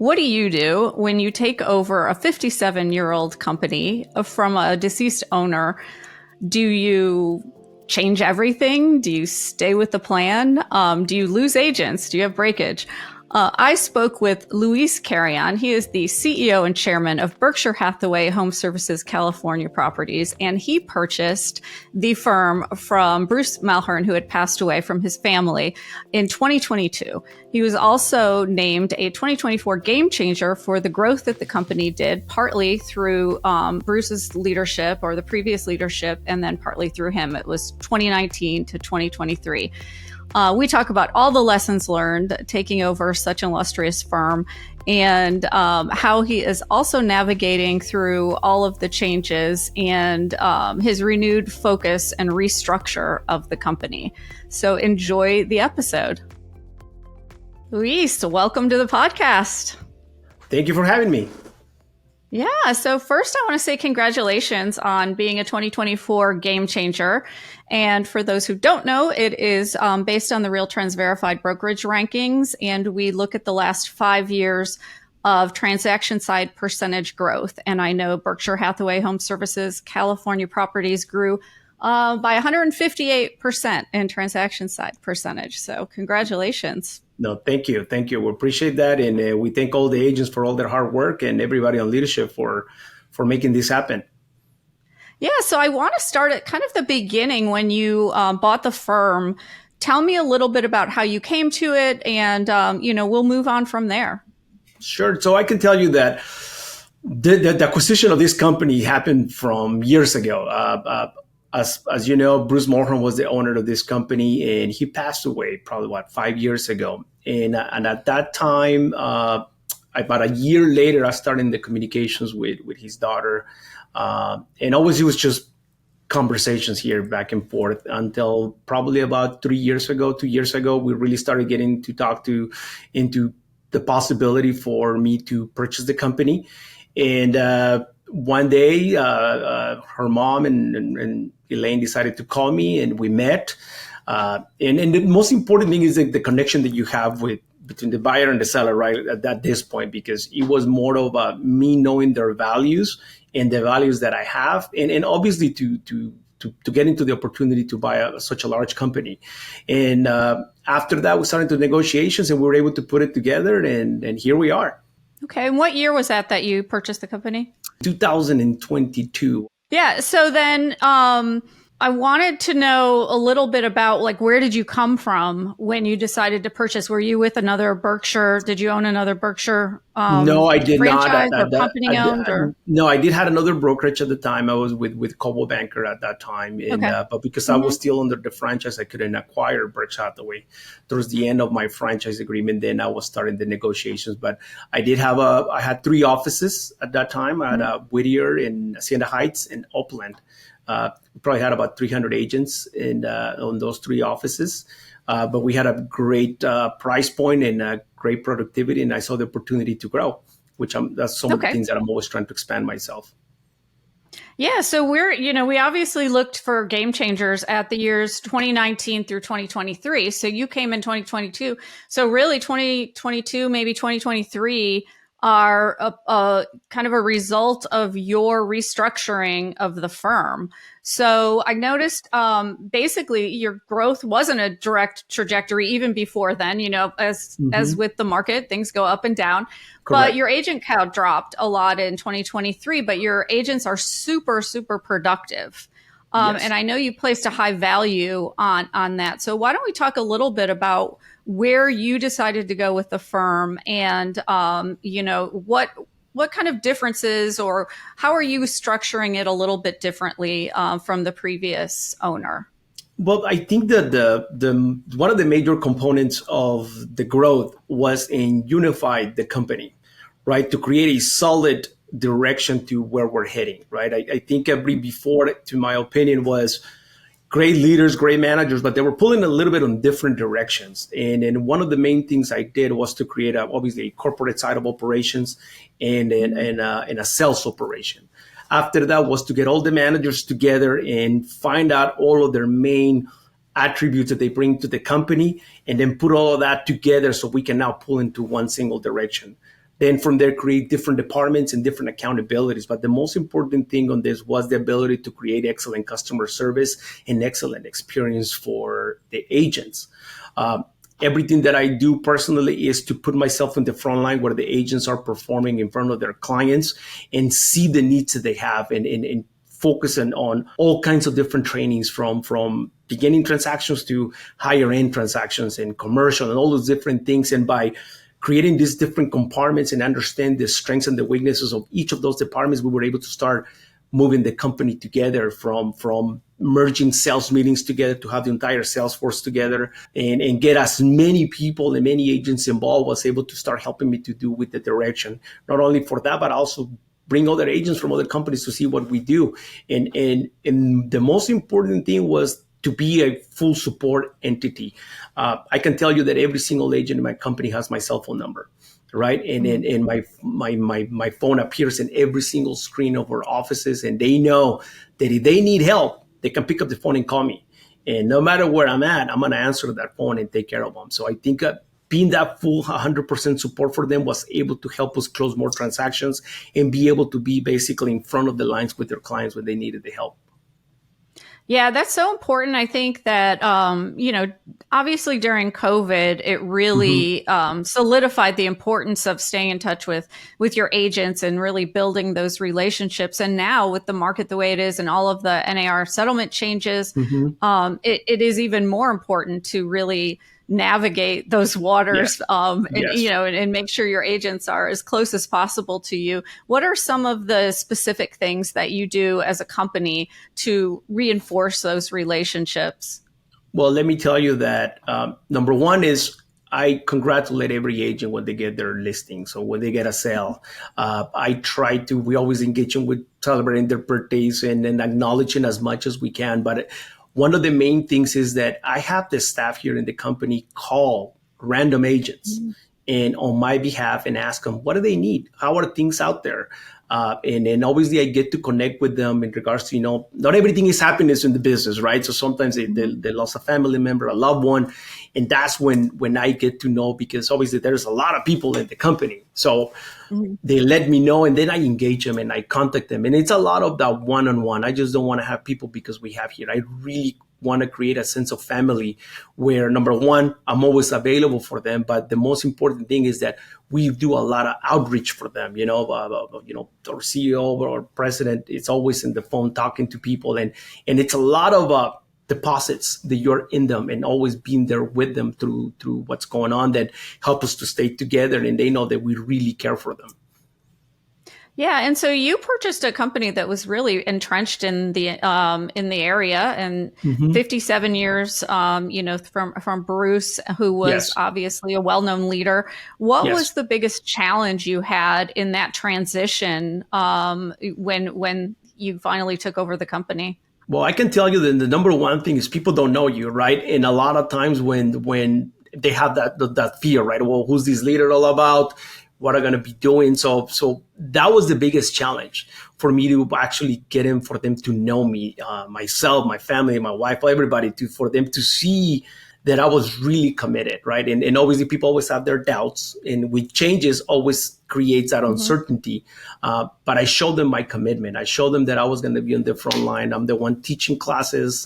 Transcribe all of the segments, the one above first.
what do you do when you take over a 57-year-old company from a deceased owner? Do you change everything? Do you stay with the plan? Do you lose agents? Do you have breakage? I spoke with Luis Carrion. He is the CEO and chairman of Berkshire Hathaway Home Services California Properties, and he purchased the firm from Bruce Malhern, who had passed away from his family in 2022. He was also named a 2024 game changer for the growth that the company did, partly through Bruce's leadership or the previous leadership, and then partly through him. It was 2019 to 2023. We talk about all the lessons learned taking over such an illustrious firm and how he is also navigating through all of the changes and his renewed focus and restructure of the company. So enjoy the episode. Luis, welcome to the podcast. Thank you for having me. Yeah. So first, I want to say congratulations on being a 2024 game changer. And for those who don't know, it is based on the RealTrends verified brokerage rankings. And we look at the last 5 years of transaction side percentage growth. And I know Berkshire Hathaway Home Services California Properties grew by 158% in transaction side percentage. So congratulations. No, thank you. Thank you. We appreciate that. And we thank all the agents for all their hard work and everybody on leadership for making this happen. Yeah. So I want to start at kind of the beginning when you bought the firm. Tell me a little bit about how you came to it and, we'll move on from there. Sure. So I can tell you that the acquisition of this company happened from years ago. As you know, Bruce Malhern was the owner of this company, and he passed away probably 5 years ago. And at that time, about a year later, I started the communications with his daughter, and always it was just conversations here back and forth until probably about 2 years ago, we really started getting to talk into the possibility for me to purchase the company. And one day, her mom and Elaine decided to call me, and we met. And the most important thing is the connection that you have between the buyer and the seller, right, at this point, because it was more of me knowing their values and the values that I have, and obviously to get into the opportunity to buy such a large company. And after that, we started the negotiations, and we were able to put it together, and here we are. Okay. And what year was that you purchased the company? 2022. Yeah. So then I wanted to know a little bit about where did you come from when you decided to purchase? Were you with another Berkshire? Did you own another Berkshire? No, I did franchise not. Or company owned? No, I did have another brokerage at the time. I was with Coldwell Banker at that time. And, okay. But because I was still under the franchise, I couldn't acquire Berkshire Hathaway. Towards the end of my franchise agreement, then I was starting the negotiations. But I had 3 offices at that time. I had Whittier in Hacienda Heights and Upland. We probably had about 300 agents on those 3 offices. But we had a great price point and great productivity, and I saw the opportunity to grow, that's some of the things that I'm always trying to expand myself. Yeah, so we obviously looked for game changers at the years 2019 through 2023. So you came in 2022. So really 2022, maybe 2023 are a kind of a result of your restructuring of the firm. So I noticed basically your growth wasn't a direct trajectory even before then, as with the market, things go up and down. Correct. But your agent count dropped a lot in 2023, but your agents are super, super productive. Yes. And I know you placed a high value on that. So why don't we talk a little bit about where you decided to go with the firm and, what kind of differences or how are you structuring it a little bit differently from the previous owner? Well, I think that the one of the major components of the growth was in unify the company, right? To create a solid direction to where we're heading, right? I think before, to my opinion, was great leaders, great managers, but they were pulling a little bit on different directions. And one of the main things I did was to create obviously a corporate side of operations and a sales operation. After that was to get all the managers together and find out all of their main attributes that they bring to the company and then put all of that together so we can now pull into one single direction. Then from there, create different departments and different accountabilities. But the most important thing on this was the ability to create excellent customer service and excellent experience for the agents. Everything that I do personally is to put myself in the front line where the agents are performing in front of their clients and see the needs that they have, and focusing on all kinds of different trainings from beginning transactions to higher end transactions and commercial and all those different things. And by creating these different compartments and understand the strengths and the weaknesses of each of those departments, we were able to start moving the company together, from merging sales meetings together to have the entire sales force together, and get as many people and many agents involved was able to start helping me to do with the direction, not only for that, but also bring other agents from other companies to see what we do. And the most important thing was to be a full support entity. I can tell you that every single agent in my company has my cell phone number, right? And my phone appears in every single screen of our offices, and they know that if they need help, they can pick up the phone and call me. And no matter where I'm at, I'm going to answer that phone and take care of them. So I think being that full 100% support for them was able to help us close more transactions and be able to be basically in front of the lines with their clients when they needed the help. Yeah, that's so important. I think that, obviously during COVID, it really solidified the importance of staying in touch with your agents and really building those relationships. And now with the market the way it is and all of the NAR settlement changes, it is even more important to really navigate those waters, and make sure your agents are as close as possible to you. What are some of the specific things that you do as a company to reinforce those relationships? Well, let me tell you that number one is I congratulate every agent when they get their listing. So when they get a sale, we always engage them with celebrating their birthdays and acknowledging as much as we can. But one of the main things is that I have the staff here in the company call random agents and on my behalf and ask them, what do they need? How are things out there? And then obviously I get to connect with them in regards to, not everything is happiness in the business, right? So sometimes they lost a family member, a loved one. And that's when I get to know, because obviously there's a lot of people in the company. So they let me know, and then I engage them and I contact them. And it's a lot of that one-on-one. I just don't want to have people because we have here. I really want to create a sense of family where, number one, I'm always available for them. But the most important thing is that we do a lot of outreach for them. Our CEO or president is always in the phone talking to people. And it's a lot of deposits that you're in them and always being there with them through what's going on that help us to stay together. And they know that we really care for them. Yeah, and so you purchased a company that was really entrenched in the area, and 57 years, from Bruce, who was obviously a well-known leader. What was the biggest challenge you had in that transition when you finally took over the company? Well, I can tell you that the number one thing is people don't know you, right? And a lot of times when they have that fear, right? Well, who's this leader all about? What are going to be doing? So that was the biggest challenge for me to actually get in, for them to know me, myself, my family, my wife, everybody, for them to see that I was really committed, right? And obviously people always have their doubts, and with changes always creates that uncertainty. But I showed them my commitment. I showed them that I was going to be on the front line. I'm the one teaching classes,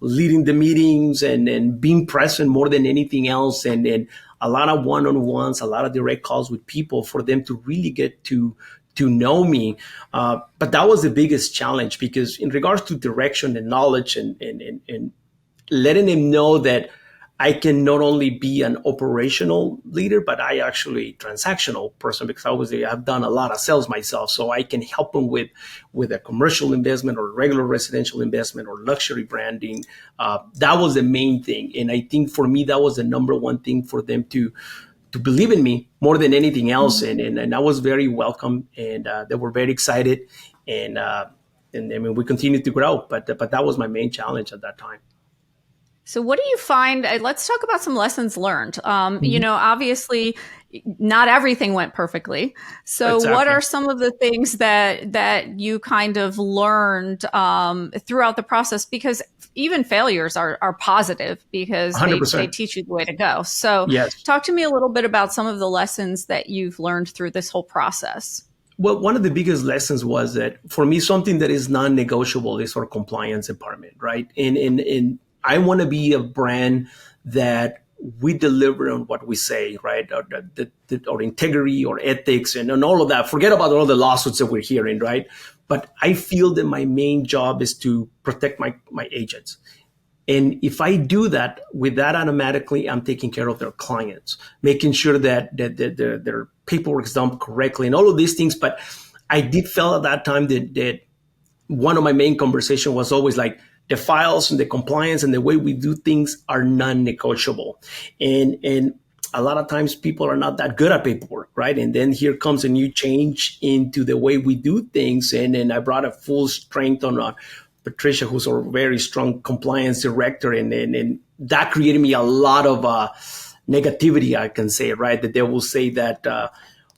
leading the meetings, and being present more than anything else. And a lot of one-on-ones, a lot of direct calls with people for them to really get to know me. But that was the biggest challenge, because in regards to direction and knowledge and letting them know that I can not only be an operational leader, but I actually transactional person, because obviously I've done a lot of sales myself. So I can help them with a commercial investment or regular residential investment or luxury branding. That was the main thing. And I think for me, that was the number one thing for them to believe in me more than anything else. And I was very welcome, and they were very excited. And I mean, we continued to grow, but that was my main challenge at that time. So what do you find? Let's talk about some lessons learned. Obviously, not everything went perfectly. So what Exactly. are some of the things that you kind of learned throughout the process? Because even failures are positive because they 100%. teach you the way to go. So Yes. talk to me a little bit about some of the lessons that you've learned through this whole process. Well, one of the biggest lessons was that for me, something that is non-negotiable is our compliance department, right? And I want to be a brand that we deliver on what we say, right? Our integrity, or ethics, and all of that. Forget about all the lawsuits that we're hearing, right? But I feel that my main job is to protect my agents. And if I do that, with that automatically, I'm taking care of their clients, making sure that their paperwork is done correctly and all of these things. But I did feel at that time that one of my main conversation was always like the files and the compliance and the way we do things are non-negotiable. And a lot of times people are not that good at paperwork, right? And then here comes a new change into the way we do things. And then I brought a full strength on Patricia, who's a very strong compliance director. And that created me a lot of negativity, I can say, right? That they will say that,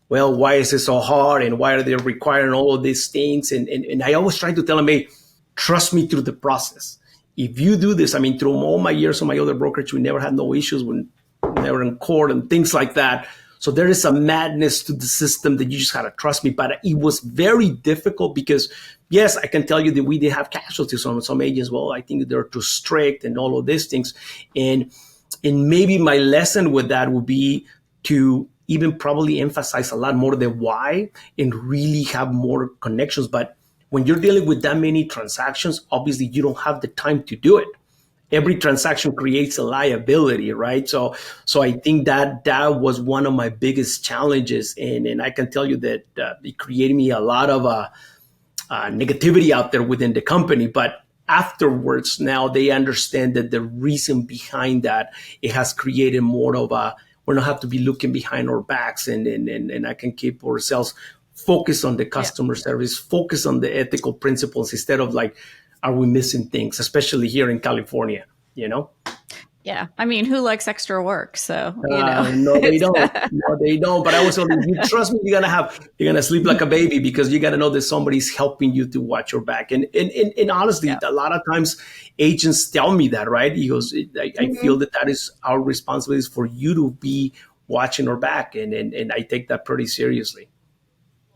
well, why is it so hard? And why are they requiring all of these things? And I always try to tell them, hey, trust me through the process. If you do this, I mean, through all my years on my other brokerage, we never had no issues when they were in court and things like that. So there is a madness to the system that you just got to trust me. But it was very difficult because, yes, I can tell you that we did have casualties on some agents. Well, I think they're too strict and all of these things. And maybe my lesson with that would be to even probably emphasize a lot more the why and really have more connections. But when you're dealing with that many transactions, obviously you don't have the time to do it. Every transaction creates a liability, right? So I think that was one of my biggest challenges, and I can tell you that it created me a lot of negativity out there within the company. But afterwards, now they understand that the reason behind that, it has created more of a, we don't have to be looking behind our backs, and I can keep ourselves focused on the customer service, focus on the ethical principles instead of like, are we missing things, especially here in California, you know? Yeah. I mean, who likes extra work? So, No, they don't. No, they don't. But I was told, you trust me, you're gonna sleep like a baby because you gotta know that somebody's helping you to watch your back. And honestly, a lot of times agents tell me that, right? He goes, I feel that is our responsibility, is for you to be watching our back, and I take that pretty seriously.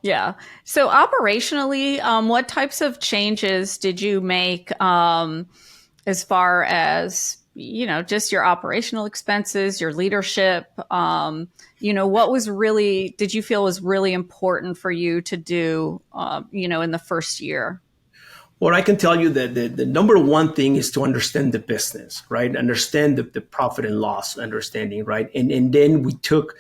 Yeah. So operationally, what types of changes did you make as far as, just your operational expenses, your leadership? What was really, did you feel was really important for you to do, in the first year? Well, I can tell you that the number one thing is to understand the business, right? Understand the profit and loss understanding, right? And then we took,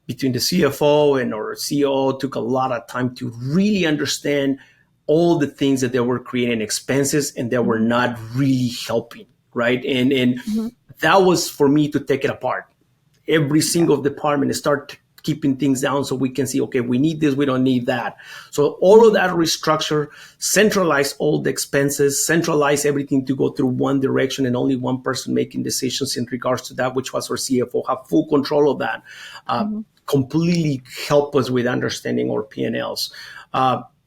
between the CFO and our COO, took a lot of time to really understand all the things that they were creating expenses and that were not really helping, right? And that was for me to take it apart. Every single department and start keeping things down so we can see, okay, we need this, we don't need that. So all of that restructure, centralize all the expenses, centralize everything to go through one direction and only one person making decisions in regards to that, which was our CFO, have full control of that. Completely help us with understanding our P&Ls.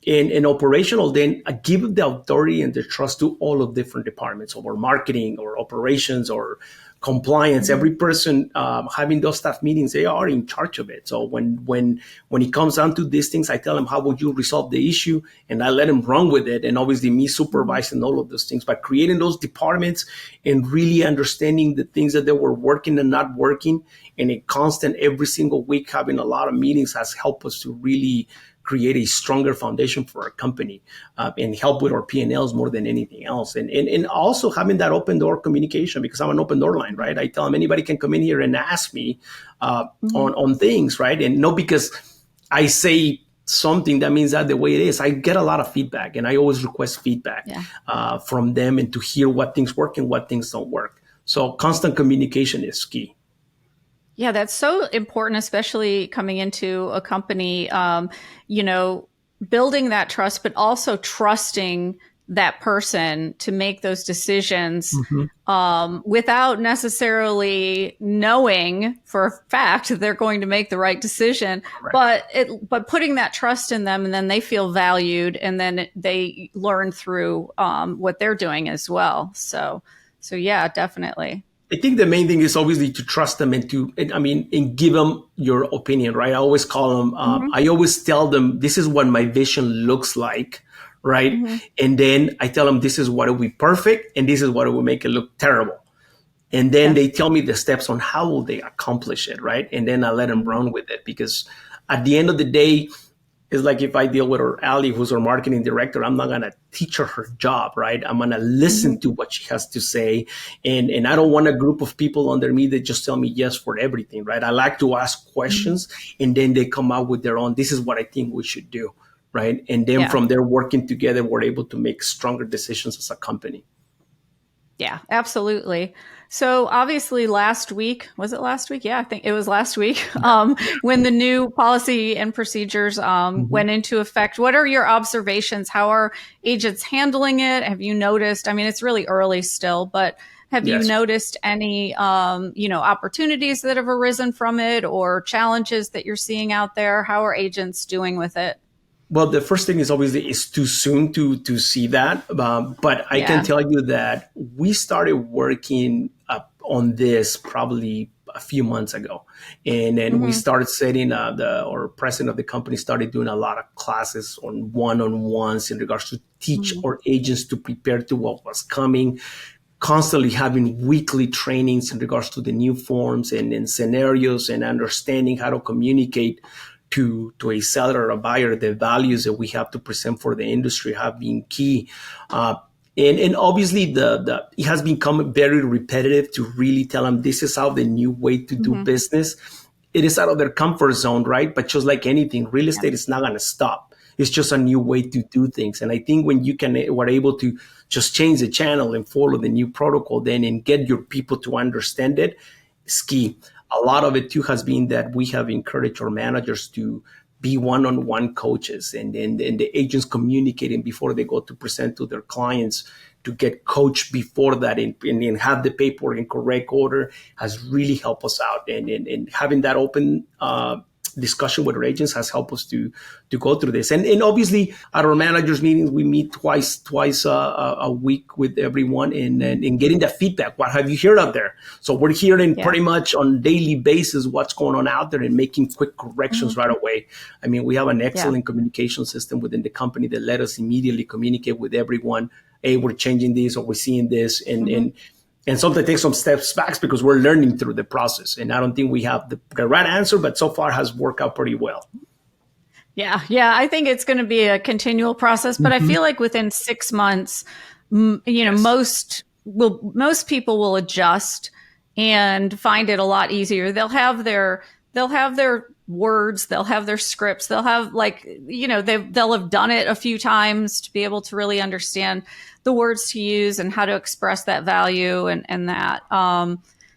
In operational, then give the authority and the trust to all of different departments, or marketing, or operations, or compliance. Every person having those staff meetings, they are in charge of it. So when it comes down to these things, I tell them, how would you resolve the issue? And I let them run with it. And obviously me supervising all of those things, by creating those departments and really understanding the things that they were working and not working, and a constant every single week having a lot of meetings has helped us to really create a stronger foundation for our company and help with our P&Ls more than anything else. And also having that open door communication, because I'm an open door line, right? I tell them anybody can come in here and ask me on things, right? And not because I say something that means that the way it is. I get a lot of feedback, and I always request feedback from them, and to hear what things work and what things don't work. So constant communication is key. Yeah, that's so important, especially coming into a company, building that trust, but also trusting that person to make those decisions Mm-hmm. without necessarily knowing for a fact that they're going to make the right decision, Correct. but putting that trust in them, and then they feel valued, and then they learn through what they're doing as well. So yeah, definitely. I think the main thing is obviously to trust them and give them your opinion, right? I always call them, Mm-hmm. I always tell them, this is what my vision looks like, right? Mm-hmm. And then I tell them, this is what will be perfect and this is what will make it look terrible. And then Yeah. they tell me the steps on how will they accomplish it, right? And then I let them Mm-hmm. run with it because at the end of the day, it's like if I deal with her, Ali, who's our marketing director, I'm not going to teach her job, right? I'm going to Mm-hmm. listen to what she has to say. And I don't want a group of people under me that just tell me yes for everything, right? I like to ask Mm-hmm. questions and then they come out with their own, this is what I think we should do, right? And then Yeah. from there, working together, we're able to make stronger decisions as a company. Yeah, absolutely. So obviously last week, was it last week? Yeah, I think it was last week, when the new policy and procedures Mhm. went into effect. What are your observations? How are agents handling it? Have you noticed? I mean, it's really early still, but have you Yes. noticed any, opportunities that have arisen from it or challenges that you're seeing out there? How are agents doing with it? Well, the first thing is obviously it's too soon to see that, but I can Yeah. tell you that we started working on this probably a few months ago, and then we Hmm. started setting our president of the company started doing a lot of classes on one-on-ones in regards to teach Hmm. our agents to prepare to what was coming, constantly having weekly trainings in regards to the new forms and scenarios and understanding how to communicate to a seller or a buyer the values that we have to present for the industry have been key. And obviously the it has become very repetitive to really tell them this is how the new way to do Hmm. business. It is out of their comfort zone, right? But just like anything, real Yeah. estate is not going to stop. It's just a new way to do things. And I think when we're able to just change the channel and follow the new protocol then and get your people to understand it, is key. A lot of it too has been that we have encouraged our managers to be one-on-one coaches and the agents communicating before they go to present to their clients to get coached before that and have the paperwork in correct order has really helped us out. And having that open discussion with our agents has helped us to go through this. And obviously at our managers meetings, we meet twice a week with everyone and getting that feedback. What have you heard out there? So we're hearing Yeah. pretty much on daily basis what's going on out there and making quick corrections Hmm. right away. I mean, we have an Yeah. excellent communication system within the company that let us immediately communicate with everyone. Hey, we're changing this or we're seeing this. Hmm. And sometimes take some steps back because we're learning through the process. And I don't think we have the right answer, but so far has worked out pretty well. Yeah, yeah. I think it's going to be a continual process, but I Mm-hmm. feel like within 6 months, Yes. most people will adjust and find it a lot easier. They'll have their words, they'll have their scripts, they'll have they'll have done it a few times to be able to really understand the words to use and how to express that value and that.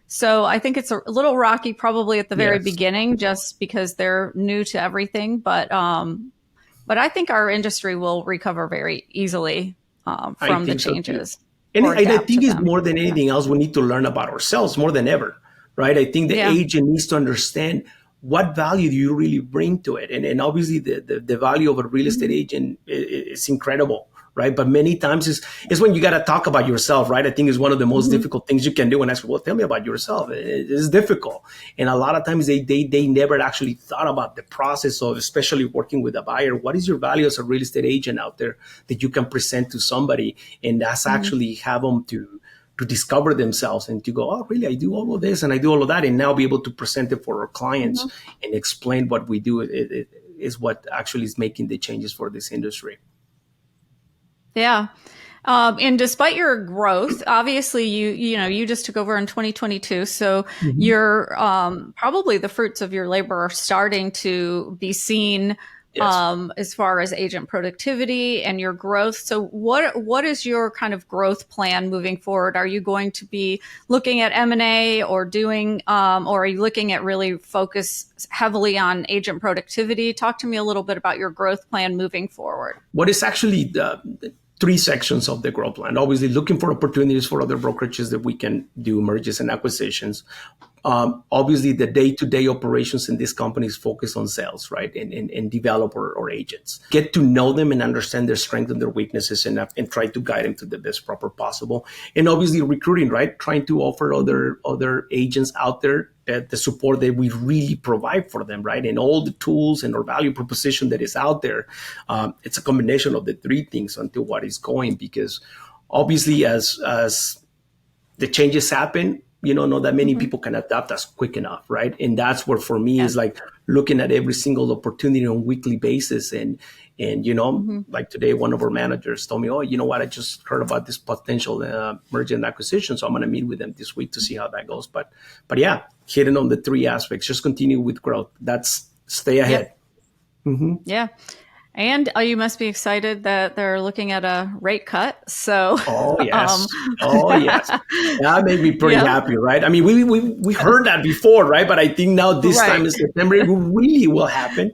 So I think it's a little rocky probably at the very Yes. beginning just because they're new to everything. But I think our industry will recover very easily I from the think so too. changes or And I adapt to think it's them. more than Yeah. anything else, we need to learn about ourselves more than ever, right? I think the Yeah. agent needs to understand what value do you really bring to it. And obviously the value of a real estate Mhm. agent is incredible, right? But many times is when you got to talk about yourself, right? I think is one of the most Mhm. difficult things you can do and ask, well, tell me about yourself. It is difficult. And a lot of times they never actually thought about the process of, especially working with a buyer. What is your value as a real estate agent out there that you can present to somebody? And that's Mhm. actually have them to discover themselves and to go, oh, really, I do all of this and I do all of that. And now be able to present it for our clients Mhm. and explain what we do it is what actually is making the changes for this industry. Yeah. And despite your growth, obviously you just took over in 2022, so Mhm. you're probably the fruits of your labor are starting to be seen Yes. as far as agent productivity and your growth. So what is your kind of growth plan moving forward? Are you going to be looking at M&A or or are you looking at really focus heavily on agent productivity? Talk to me a little bit about your growth plan moving forward. What is actually three sections of the growth plan. Obviously, looking for opportunities for other brokerages that we can do mergers and acquisitions. Obviously, the day-to-day operations in these companies focus on sales, right, and developer or agents. Get to know them and understand their strengths and their weaknesses, and try to guide them to the best proper possible. And obviously, recruiting, right, trying to offer other agents out there the support that we really provide for them, right, and all the tools and our value proposition that is out there. It's a combination of the three things until what is going, because obviously, as the changes happen, not that many people can adapt as quick enough, right? And that's where for me is like looking at every single opportunity on a weekly basis. And like today, one of our managers told me, oh, you know what? I just heard about this potential merger and acquisition. So I'm going to meet with them this week to see how that goes. But yeah, hitting on the three aspects, just continue with growth. That's stay ahead. Yep. Yeah. And you must be excited that they're looking at a rate cut. So, oh yes, that made me pretty happy, right? I mean, we heard that before, right? But I think now this time in September, it really will happen,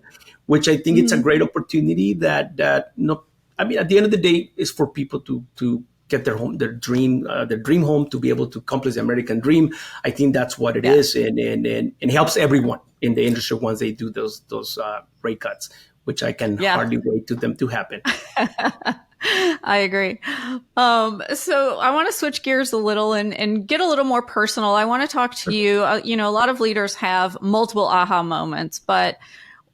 which I think it's a great opportunity. At the end of the day, is for people to get their home, their dream home, to be able to accomplish the American dream. I think that's what it is, and helps everyone in the industry once they do those rate cuts, which I can hardly wait to them to happen. I agree. So I want to switch gears a little and get a little more personal. I want to talk to you. A lot of leaders have multiple aha moments, but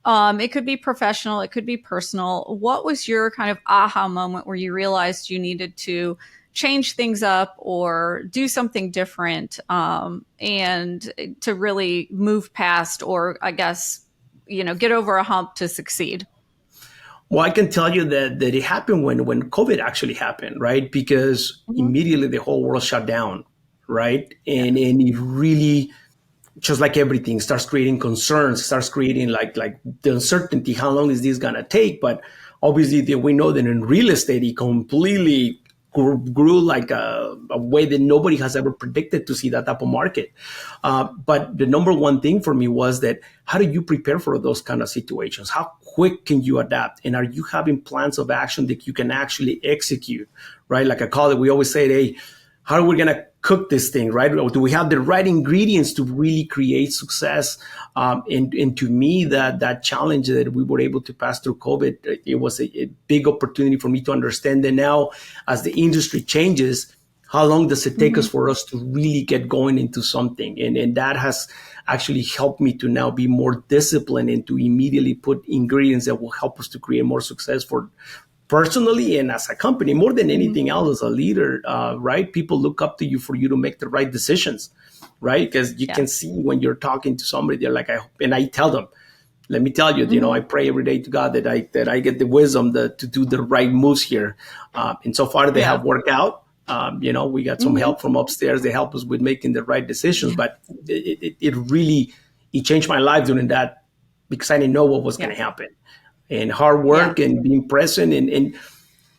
it could be professional, it could be personal. What was your kind of aha moment where you realized you needed to change things up or do something different, and to really move past, or I guess, get over a hump to succeed? Well, I can tell you that it happened when COVID actually happened, right? Because immediately the whole world shut down, right? And it really, just like everything, starts creating concerns, starts creating like the uncertainty. How long is this going to take? But obviously, we know that in real estate, it completely grew like a way that nobody has ever predicted to see that type of market. But the number one thing for me was that, how do you prepare for those kind of situations? How quick can you adapt? And are you having plans of action that you can actually execute, right? Like I call it, we always say, hey, how are we going to cook this thing, right? Or do we have the right ingredients to really create success? And to me, that challenge that we were able to pass through COVID, it was a big opportunity for me to understand that now, as the industry changes, how long does it take us for us to really get going into something? And that has actually helped me to now be more disciplined and to immediately put ingredients that will help us to create more success for personally and as a company. More than anything else, as a leader, right? People look up to you for you to make the right decisions, right? Because you can see when you're talking to somebody, they're like, and I tell them, let me tell you, I pray every day to God that I get the wisdom to do the right moves here. And so far they have worked out. We got some help from upstairs. They help us with making the right decisions, but it really changed my life during that, because I didn't know what was going to happen. And hard work and being present and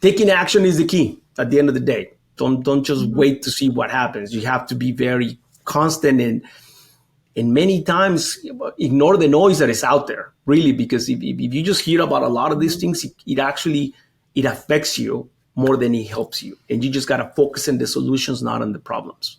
taking action is the key at the end of the day. Don't just wait to see what happens. You have to be very constant and many times ignore the noise that is out there, really, because if you just hear about a lot of these things, it affects you more than it helps you. And you just got to focus on the solutions, not on the problems.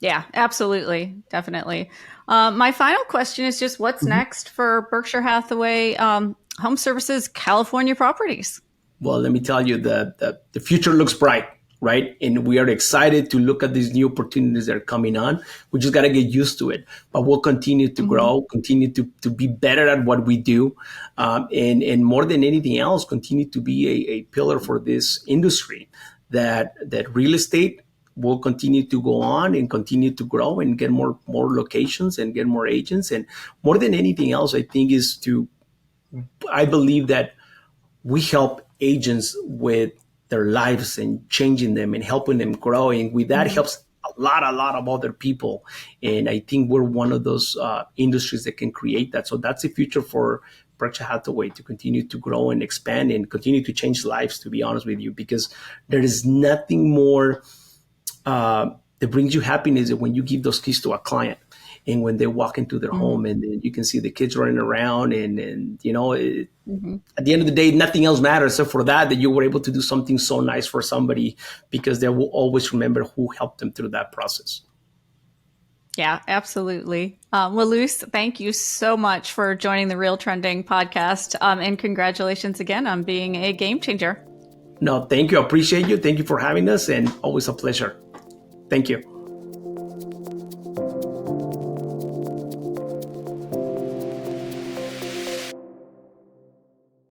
Yeah, absolutely. Definitely. My final question is just what's next for Berkshire Hathaway Home Services California Properties? Well, let me tell you that the future looks bright, right? And we are excited to look at these new opportunities that are coming on. We just got to get used to it. But we'll continue to grow, continue to be better at what we do. And more than anything else, continue to be a pillar for this industry, that real estate will continue to go on and continue to grow and get more locations and get more agents. And more than anything else, I think I believe that we help agents with their lives and changing them and helping them grow. And with that helps a lot of other people. And I think we're one of those industries that can create that. So that's the future for Berkshire Hathaway, to continue to grow and expand and continue to change lives, to be honest with you, because there is nothing more that brings you happiness than when you give those keys to a client. And when they walk into their home, and then you can see the kids running around, and you know, at the end of the day, nothing else matters except for that you were able to do something so nice for somebody, because they will always remember who helped them through that process. Yeah, absolutely. Well, Luis, thank you so much for joining the RealTrending podcast, and congratulations again on being a game changer. No, thank you. I appreciate you. Thank you for having us, and always a pleasure. Thank you.